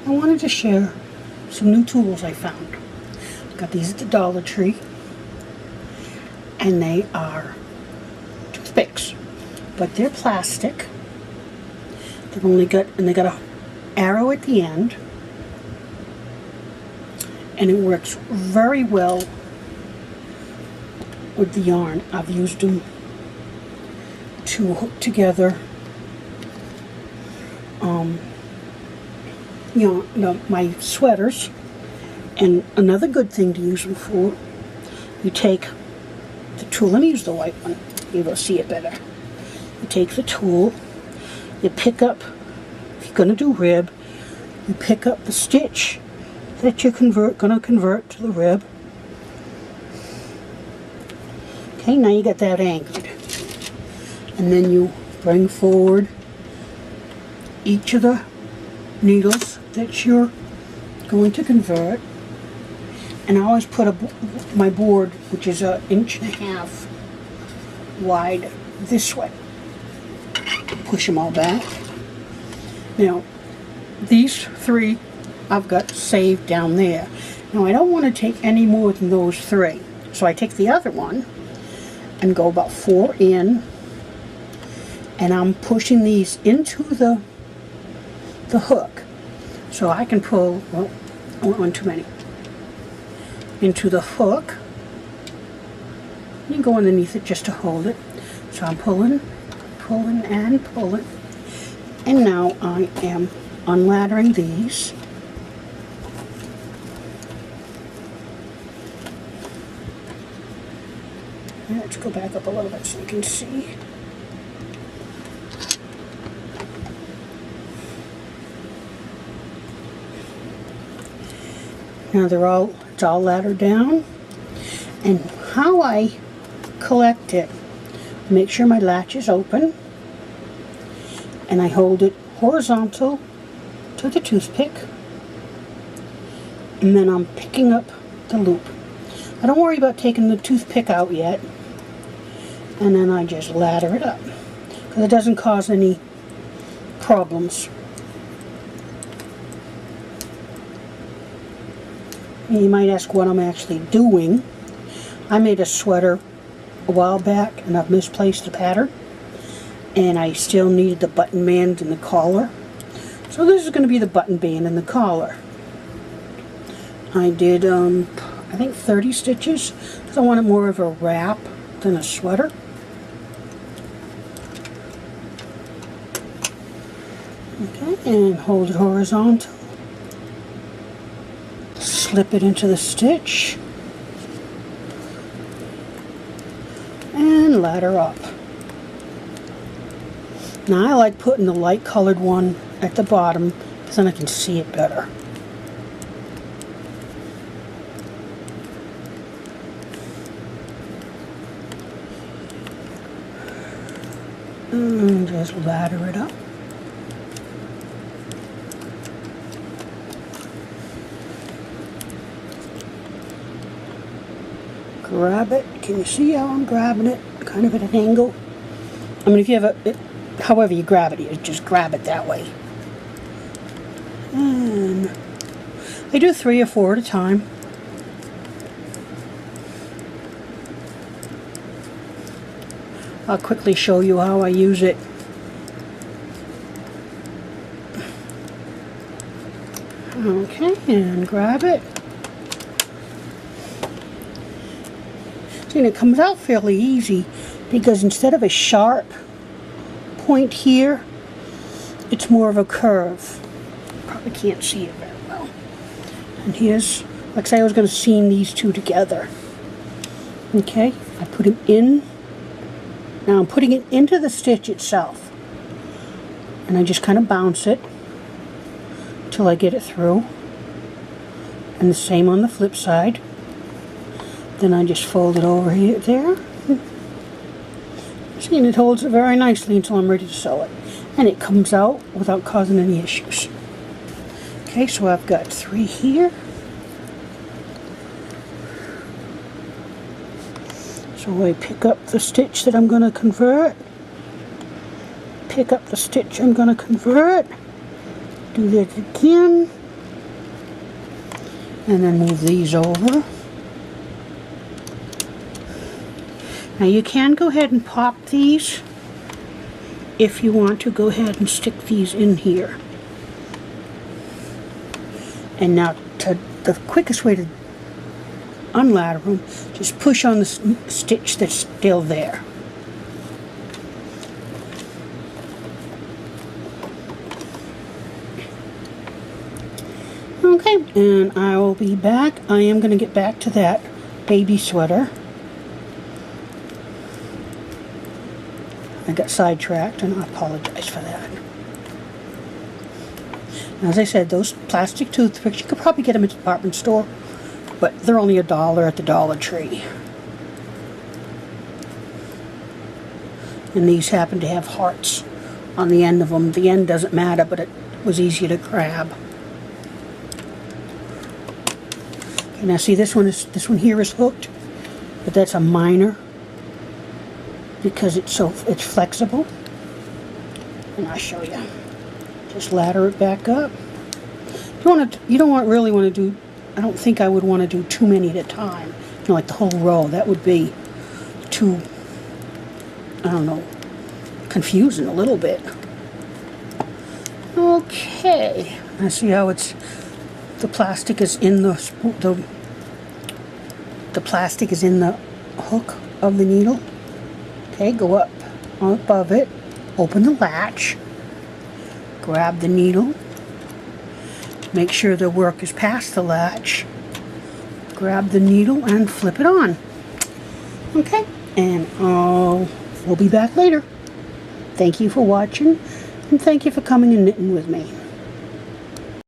I wanted to share some new tools I found. Got these at the Dollar Tree, and they are toothpicks, but they're plastic. They've only got, and they got a arrow at the end, and it works very well with the yarn. I've used them to hook together my sweaters. And another good thing to use them for, you take the tool, let me use the white one, you will see it better. You take the tool, you pick up, if you're going to do rib, you pick up the stitch that you're going to convert to the rib. Okay, now you got that anchored. And then you bring forward each of the needles that you're going to convert. And I always put my board, which is 1.5 inches wide, this way. Push them all back. Now, these 3 I've got saved down there. Now, I don't want to take any more than those 3. So I take the other one and go about 4 in. And I'm pushing these into the hook. So I can pull, well, I went one too many. Into the hook. You go underneath it just to hold it. So I'm pulling, pulling, and pulling. And now I am unladdering these. Let's go back up a little bit so you can see. Now it's all laddered down. And how I collect it, make sure my latch is open, and I hold it horizontal to the toothpick, and then I'm picking up the loop. I don't worry about taking the toothpick out yet, and then I just ladder it up because it doesn't cause any problems. You might ask what I'm actually doing. I made a sweater a while back and I've misplaced the pattern, and I still needed the button band and the collar. So this is going to be the button band and the collar. I did I think 30 stitches because I wanted more of a wrap than a sweater. Okay, and hold it horizontal. Slip it into the stitch and ladder up. Now I like putting the light colored one at the bottom because then I can see it better. And just ladder it up. Grab it. Can you see how I'm grabbing it? Kind of at an angle. I mean, if you have however you grab it, you just grab it that way. And I do 3 or 4 at a time. I'll quickly show you how I use it. Okay, and grab it. See, and it comes out fairly easy because instead of a sharp point here, it's more of a curve. Probably can't see it very well. And here's, like I say, I was going to seam these 2 together. Okay, I put them in. Now I'm putting it into the stitch itself. And I just kind of bounce it till I get it through. And the same on the flip side. Then I just fold it over here, there. See, and it holds it very nicely until I'm ready to sew it. And it comes out without causing any issues. Okay, so I've got 3 here. So I pick up the stitch that I'm going to convert. Pick up the stitch I'm going to convert. Do that again. And then move these over. Now you can go ahead and pop these if you want to. Go ahead and stick these in here. And now the quickest way to unladder them, just push on the stitch that's still there. Okay, and I will be back. I am going to get back to that baby sweater. I got sidetracked and I apologize for that. As I said, those plastic toothpicks, you could probably get them at the department store, but they're only $1 at the Dollar Tree. And these happen to have hearts on the end of them. The end doesn't matter, but it was easy to grab. Okay, now see, this one here is hooked, but that's a minor because it's flexible. And I'll show you. Just ladder it back up. You don't really want to do. I don't think I would want to do too many at a time. You know, like the whole row. That would be too, I don't know, confusing a little bit. Okay. I see how the plastic is in the plastic is in the hook of the needle. Okay, go up above it, open the latch, grab the needle, make sure the work is past the latch, grab the needle and flip it on. Okay, and we'll be back later. Thank you for watching, and thank you for coming and knitting with me.